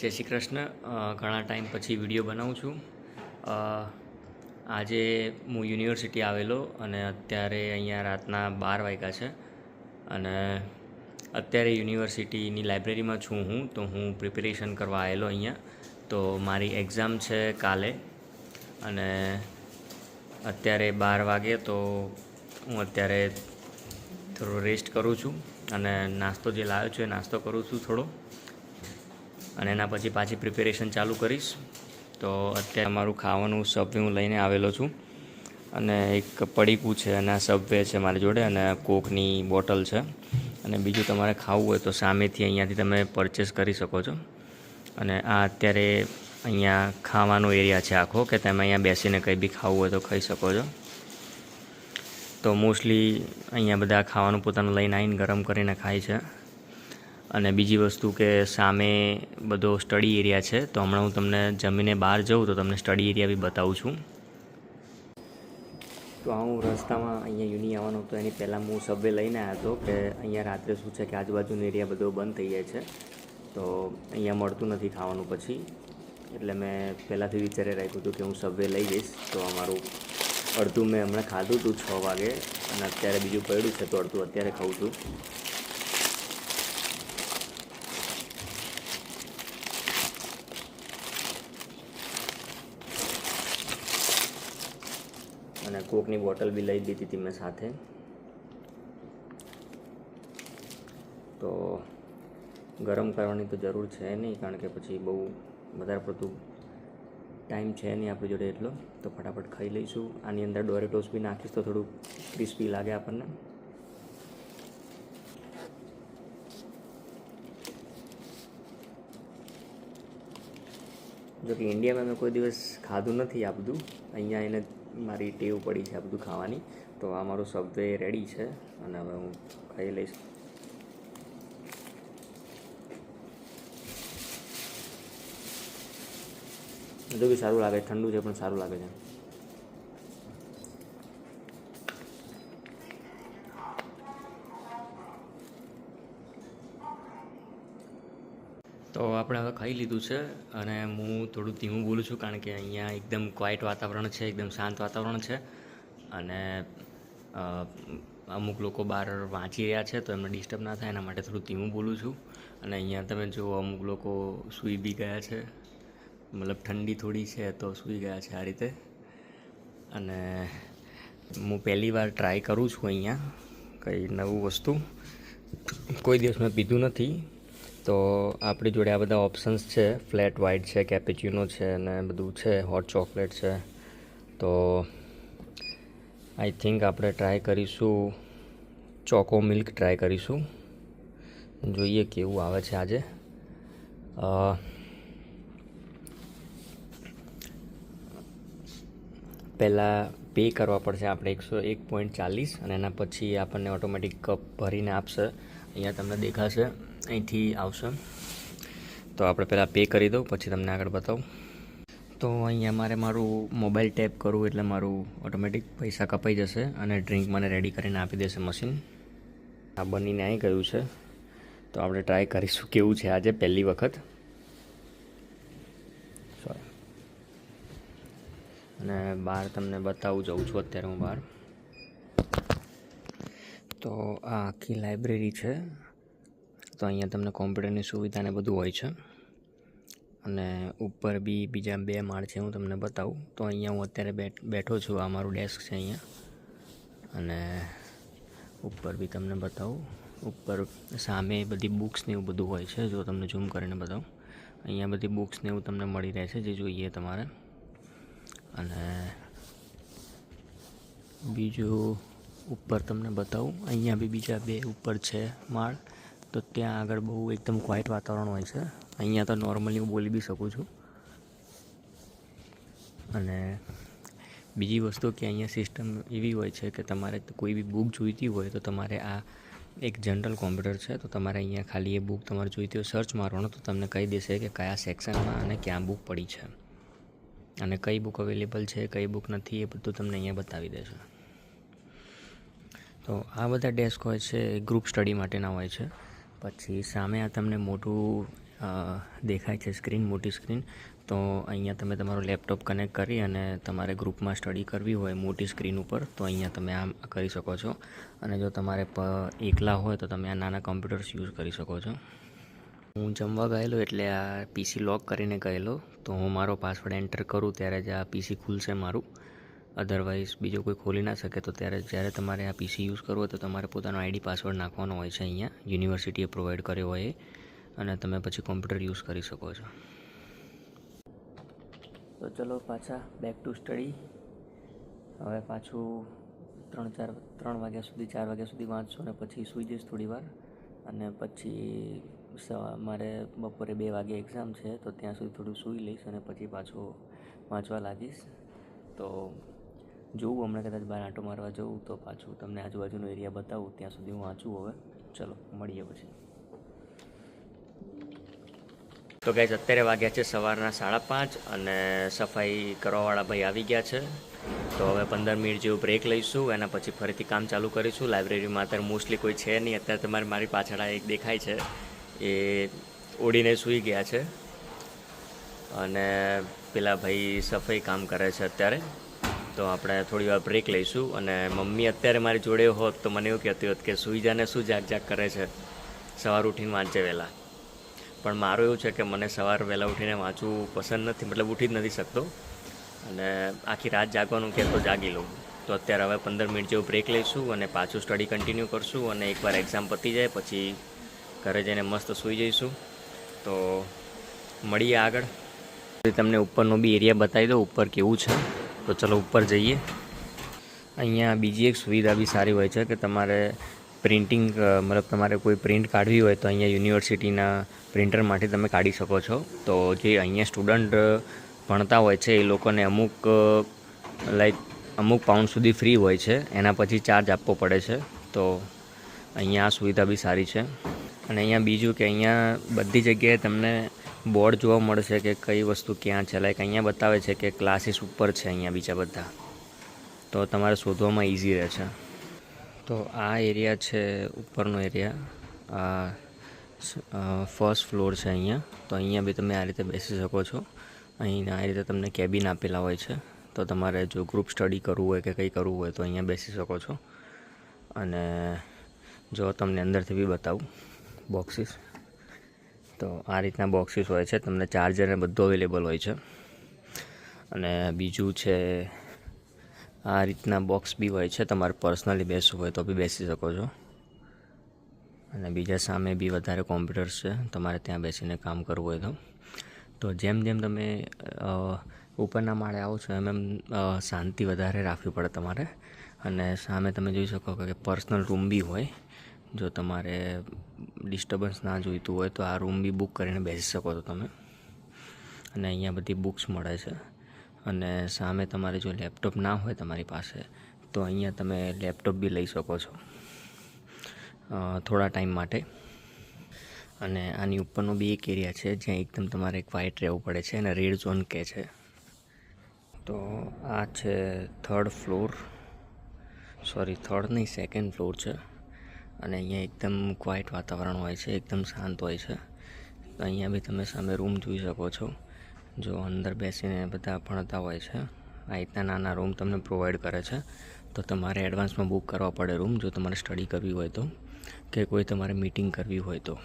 જય શ્રી કૃષ્ણ. ઘણા ટાઈમ પછી વિડીયો બનાવું છું. આજે હું યુનિવર્સિટી આવેલો અને અત્યારે અહીંયા રાતના 12 વાગ્યા છે અને અત્યારે યુનિવર્સિટીની લાઇબ્રેરીમાં છું તો હું પ્રિપેરેશન કરવા આવેલો અહીંયા. તો મારી એક્ઝામ છે કાલે અને અત્યારે 12 વાગે તો હું અત્યારે થોડો રેસ્ટ કરું છું અને નાસ્તો જે લાવ્યો છું એ નાસ્તો કરું છું થોડો, અને એના પછી પાછી પ્રિપેરેશન ચાલુ કરીશ. તો અત્યારે મારું ખાવાનું સબવે હું લઈને આવેલો છું અને એક પડીકું છે અને આ સબવે છે મારી જોડે અને કોકની બોટલ છે. અને બીજું તમારે ખાવું હોય તો સામેથી અહીંયાથી તમે પરચેસ કરી શકો છો. અને આ અત્યારે અહીંયા ખાવાનો એરિયા છે આખો, કે તમે અહીંયા બેસીને કંઈ બી ખાવું હોય તો ખાઈ શકો છો. તો મોસ્ટલી અહીંયા બધા ખાવાનું પોતાનું લઈને આવીને ગરમ કરીને ખાય છે. અને બીજી વસ્તુ કે સામે બધો સ્ટડી એરિયા છે, તો હમણાં હું તમને જમીને બહાર જાઉં તો તમને સ્ટડી એરિયા બી બતાવું છું. તો હું રસ્તામાં અહીંયા યુની આવવાનો હતો એની પહેલાં હું સબવે લઈને આવ્યો હતો કે અહીંયા રાત્રે શું છે કે આજુબાજુનો એરિયા બધો બંધ થઈ જાય છે, તો અહીંયા મળતું નથી ખાવાનું પછી. એટલે મેં પહેલાંથી વિચારી રાખ્યું હતું કે હું સબવે લઈ જઈશ. તો અમારું અડધું મેં હમણાં ખાધું હતું 6 વાગે અને અત્યારે બીજું પડ્યું છે તો અડધું અત્યારે ખાઉં છું. અને કોકની બોટલ બી લઈ લીધી હતી મેં સાથે. તો ગરમ કરવાની તો જરૂર છે નહીં, કારણ કે પછી બહુ વધારે પડતું ટાઈમ છે નહીં આપણી જોડે એટલો. તો ફટાફટ ખાઈ લઈશું. આની અંદર ડોરેટોસ બી નાખીશ તો થોડું ક્રિસ્પી લાગે આપણને. જો કે ઇન્ડિયામાં મેં કોઈ દિવસ ખાધું નથી આ બધું, અહીંયા એને મારી ટેવ પડી છે આ બધું ખાવાની. તો આ મારું સબવે રેડી છે અને હવે હું ખાઈ લઈશ. બધું બી સારું લાગે, ઠંડુ છે પણ સારું લાગે છે. તો આપણે હવે ખાઈ લીધું છે અને હું થોડું ધીમું બોલું છું કારણ કે અહીંયા એકદમ ક્વાઇટ વાતાવરણ છે, એકદમ શાંત વાતાવરણ છે. અને અમુક લોકો બહાર વાંચી રહ્યા છે તો એમને ડિસ્ટર્બ ના થાય એના માટે થોડું ધીમું બોલું છું. અને અહીંયા તમે જુઓ અમુક લોકો સૂઈ બી ગયા છે, મતલબ ઠંડી થોડી છે તો સૂઈ ગયા છે આ રીતે. અને હું પહેલી વાર ટ્રાય કરું છું અહીંયા કંઈ નવું વસ્તુ, કોઈ દિવસ મેં પીધું નથી. તો આપણી જોડે આ બધા ઓપ્શન્સ છે, ફ્લેટ વ્હાઇટ છે, કેપેચિનો છે અને બધું છે, હોટ ચોકલેટ છે. તો આઈ થિંક આપણે ટ્રાય કરીશું ચોકો મિલ્ક ટ્રાય કરીશું, જોઈએ કેવું આવે છે આજે. પહેલાં પે કરવા પડશે આપણે 101.40 અને એના પછી આપણને ઓટોમેટિક કપ ભરીને આપશે. અહીંયા તમને દેખાશે, અહીંથી આવશે. તો આપણે પહેલાં પે કરી દઉં પછી તમને આગળ બતાવું. તો અહીંયા મારું મોબાઈલ ટેપ કરવું એટલે મારું ઓટોમેટિક પૈસા કપાઈ જશે અને ડ્રિંક મને રેડી કરીને આપી દેશે મશીન. આ બનીને આવી ગયું છે તો આપણે ટ્રાય કરીશું કેવું છે આજે પહેલી વખત. અને બહાર તમને બતાવું જાઉં છું અત્યારે હું બહાર. તો આ આખી લાઇબ્રેરી છે. તો અહીંયા તમને કોમ્પ્યુટરની સુવિધાને બધું હોય છે અને ઉપર બી બીજા 2 માળ છે, હું તમને બતાવું. તો અહીંયા હું અત્યારે બેઠો છું, આ મારું ડેસ્ક છે અહીંયા. અને ઉપર બી તમને બતાવું, ઉપર સામે બધી બુક્સ ને એવું બધું હોય છે. જો તમને ઝૂમ કરીને બતાવું, અહીંયા બધી બુક્સ ને એવું તમને મળી રહે છે જે જોઈએ તમારે. અને બીજું ઉપર તમને બતાવું, અહીંયા બી બીજા 2 ઉપર છે માળ. તો ત્યાં આગળ બહુ એકદમ ક્વાઇટ વાતાવરણ હોય છે. અહીંયા તો નોર્મલી હું બોલી બી શકું છું. અને બીજી વસ્તુ કે અહીંયા સિસ્ટમ એવી હોય છે કે તમારે કોઈ બી બુક જોઈતી હોય તો તમારે આ એક જનરલ કોમ્પ્યુટર છે, તો તમારે અહીંયા ખાલી એ બુક તમારે જોઈતી હોય સર્ચ મારવાનો તો તમને કહી દેશે કે કયા સેક્શનમાં અને ક્યાં બુક પડી છે અને કઈ બુક અવેલેબલ છે, કઈ બુક નથી, એ બધું તમને અહીંયા બતાવી દેશે. તો આ બધા ડેસ્ક હોય છે એ ગ્રુપ સ્ટડી માટેના હોય છે. પછી સામે આ તમને મોટું દેખાય છે સ્ક્રીન, મોટી સ્ક્રીન. તો અહીંયા તમે તમારું લેપટોપ કનેક્ટ કરી અને તમારે ગ્રુપમાં સ્ટડી કરવી હોય મોટી સ્ક્રીન ઉપર તો અહીંયા તમે આમ કરી શકો છો. અને જો તમારે એકલા હોય તો તમે આ નાના કોમ્પ્યુટર્સ યુઝ કરી શકો છો. હું જમવા ગયેલો એટલે આ પીસી લોક કરીને ગયેલો, તો હું મારો પાસવર્ડ એન્ટર કરું ત્યારે જ આ પીસી ખુલશે મારું. અધરવાઇઝ બીજો કોઈ ખોલી ના શકે. તો જ્યારે તમારે આ પીસી યુઝ કરવું હોય તો તમારે પોતાનો આઈડી પાસવર્ડ નાખવાનો હોય છે અહીંયા, યુનિવર્સિટીએ પ્રોવાઈડ કર્યો હોય એ, અને તમે પછી કોમ્પ્યુટર યુઝ કરી શકો છો. તો ચલો પાછા બેક ટુ સ્ટડી. હવે પાછું 3 વાગ્યા સુધી 4 વાગ્યા સુધી વાંચશો અને પછી સૂઈ જઈશ થોડી વાર. અને પછી મારે બપોરે 2 વાગે એક્ઝામ છે તો ત્યાં સુધી થોડું સૂઈ લઈશ અને પછી પાછું વાંચવા લાગીશ. તો જોઉં હમણાં કદાચ બહાર આંટો મારવા જવું તો પાછું તમને આજુબાજુનો એરિયા બતાવું. ત્યાં સુધી હું વાંચું. હવે ચલો મળીએ પછી. તો ગાઈઝ અત્યારે વાગ્યા છે સવારના 5:30 અને સફાઈ કરવાવાળા ભાઈ આવી ગયા છે. તો હવે 15 મિનિટ જેવું બ્રેક લઈશું, એના પછી ફરીથી કામ ચાલુ કરીશું. લાઇબ્રેરીમાં અત્યારે મોસ્ટલી કોઈ છે નહીં. અત્યારે તમારે મારી પાછળ એક દેખાય છે એ ઓડીને સૂઈ ગયા છે અને પેલા ભાઈ સફાઈ કામ કરે છે અત્યારે. તો આપણે થોડી વાર બ્રેક લઈશું. અને મમ્મી અત્યારે મારી જોડે હોત તો મને એવું કહેતી હોત કે સૂઈ જાને, શું જાગ કરે છે, સવાર ઉઠીને વાંચે વહેલા. પણ મારું એવું છે કે મને સવાર વહેલા ઉઠીને વાંચવું પસંદ નથી, મતલબ ઉઠી જ નથી શકતો અને આખી રાત જાગવાનું કે તો જાગી લઉં. તો અત્યારે હવે 15 મિનિટ જેવું બ્રેક લઈશું અને પાછું સ્ટડી કન્ટિન્યુ કરશું. અને એકવાર એક્ઝામ પતી જાય પછી ઘરે જઈને મસ્ત સૂઈ જઈશું. તો મળીએ આગળ. તમને ઉપરનો બી એરિયા બતાવી દો ઉપર કેવું છે. તો ચલો ઉપર જઈએ. અહીંયા બીજી એક સુવિધા બી સારી હોય છે કે તમારે પ્રિન્ટિંગ, મતલબ તમારે કોઈ પ્રિન્ટ કાઢવી હોય તો અહીંયા યુનિવર્સિટીના પ્રિન્ટરમાંથી તમે કાઢી શકો છો. તો જે અહીંયા સ્ટુડન્ટ ભણતા હોય છે એ લોકોને અમુક પાઉન્ડ સુધી ફ્રી હોય છે, એના પછી ચાર્જ આપવો પડે છે. તો અહીંયા આ સુવિધા બી સારી છે. અને અહીંયા બીજું કે અહીંયા બધી જગ્યાએ તમને બોર્ડ જોવા મળશે કે કઈ વસ્તુ ક્યાં છે. લાઈક અહીંયા બતાવે છે કે ક્લાસીસ ઉપર છે અહીંયા બીજા બધા, તો તમારે શોધવામાં ઇઝી રહે છે. તો આ એરિયા છે ઉપરનો એરિયા, આ ફર્સ્ટ ફ્લોર છે અહીંયા. તો અહીંયા બી તમે આ રીતે બેસી શકો છો. અહીં આ રીતે તમને કેબિન આપેલા હોય છે. તો તમારે જો ગ્રુપ સ્ટડી કરવું હોય કે કંઈ કરવું હોય તો અહીંયા બેસી શકો છો. અને જો તમને અંદરથી બી બતાવું બોક્સીસ, તો આ રીતના બોક્સીસ હોય છે. તમને ચાર્જર ને બધું અવેલેબલ હોય છે. અને બીજું છે આ રીતના બોક્સ બી હોય છે. તમારે પર્સનલી બેસવું હોય તો બી બેસી શકો છો. અને બીજા સામે બી વધારે કોમ્પ્યુટર્સ છે, તમારે ત્યાં બેસીને કામ કરવું હોય તો જેમ જેમ તમે ઉપરના માળે આવો છો એમ શાંતિ વધારે રાખવી પડે તમારે. અને સામે તમે જોઈ શકો કે પર્સનલ રૂમ બી હોય. જો તમારે ડિસ્ટર્બન્સ ના જોઈતું હોય તો આ રૂમ બી બુક કરીને બેસી શકો છો તમે. અને અહીંયા બધી બુક્સ મળે છે. અને સામે તમારે જો લેપટોપ ના હોય તમારી પાસે તો અહીંયા તમે લેપટોપ બી લઈ શકો છો થોડા ટાઈમ માટે. અને આની ઉપરનો બી એક એરિયા છે જ્યાં એકદમ તમારે ક્વાઇટ રહેવું પડે છે અને રેડ ઝોન કહે છે. તો આ છે થર્ડ નહીં, સેકન્ડ ફ્લોર છે. અને અહીંયા એકદમ ક્વાઇટ વાતાવરણ હોય છે, એકદમ શાંત હોય છે. તો અહીંયા બી તમે સામે રૂમ જોઈ શકો છો. જો અંદર બેસીને બધા ભણતા હોય છે. આ રીતના નાના રૂમ તમને પ્રોવાઈડ કરે છે. તો તમારે એડવાન્સમાં બુક કરવા પડે રૂમ જો તમારે સ્ટડી કરવી હોય તો, કે કોઈ તમારે મીટિંગ કરવી હોય તો.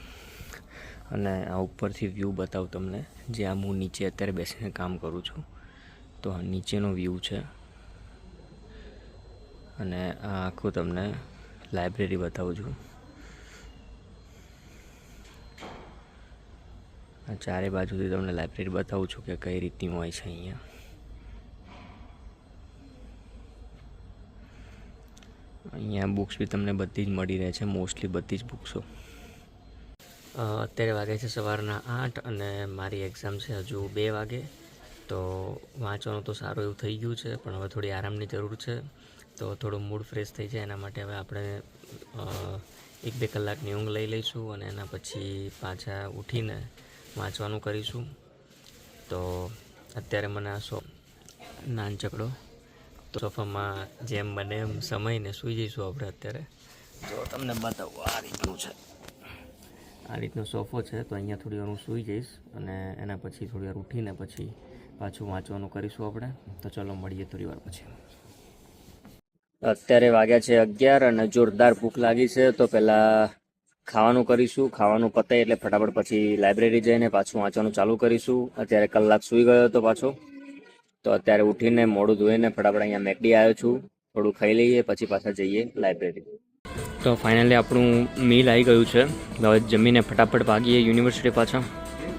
અને આ ઉપરથી વ્યૂ બતાવું તમને, જ્યાં હું નીચે અત્યારે બેસીને કામ કરું છું. તો આ નીચેનો વ્યૂ છે. અને આ આખું તમને લાઇબ્રેરી બતાવું છું. આ ચારે બાજુથી તમને લાઇબ્રેરી બતાવું છું કે કઈ રીતની હોય છે અહીંયા. અહીંયા બુક્સ બી તમને બધી જ મળી રહે છે, મોસ્ટલી બધી જ બુક્સો. અત્યારે વાગે છે સવારના 8 અને મારી એક્ઝામ છે હજુ 2 વાગે. તો વાંચવાનું તો સારું એવું થઈ ગયું છે, પણ હવે થોડી આરામની જરૂર છે. તો થોડો મૂડ ફ્રેશ થઈ જાય એના માટે હવે આપણે 1-2 કલાકની ઊંઘ લઈ લઈશું અને એના પછી પાછા ઉઠીને વાંચવાનું કરીશું. તો અત્યારે મને આ નાનચકડો તો સોફામાં જેમ બને એમ સમયને સૂઈ જઈશું આપણે અત્યારે. જો તમને બતાવું આ રીતનું છે. આ રીતનો સોફો છે, તો અહીંયા થોડી વાર હું સૂઈ જઈશ અને એના પછી થોડી વાર ઉઠીને પછી પાછું વાંચવાનું કરીશું આપણે. તો ચલો મળીએ થોડી વાર પછી. અત્યારે વાગ્યા છે 11 અને જોરદાર ભૂખ લાગી છે, તો પહેલાં ખાવાનું કરીશું. ખાવાનું પતે એટલે ફટાફટ પછી લાઇબ્રેરી જઈને પાછું વાંચવાનું ચાલુ કરીશું. અત્યારે કલાક સૂઈ ગયો હતો પાછો, તો અત્યારે ઉઠીને મોઢું ધોઈને ફટાફટ અહીંયા મેકડી આવ્યો છું. થોડું ખાઈ લઈએ પછી પાછા જઈએ લાઇબ્રેરી. તો ફાઇનલી આપણું મીલ આવી ગયું છે. હવે જમીને ફટાફટ ભાગીએ યુનિવર્સિટી પાછા.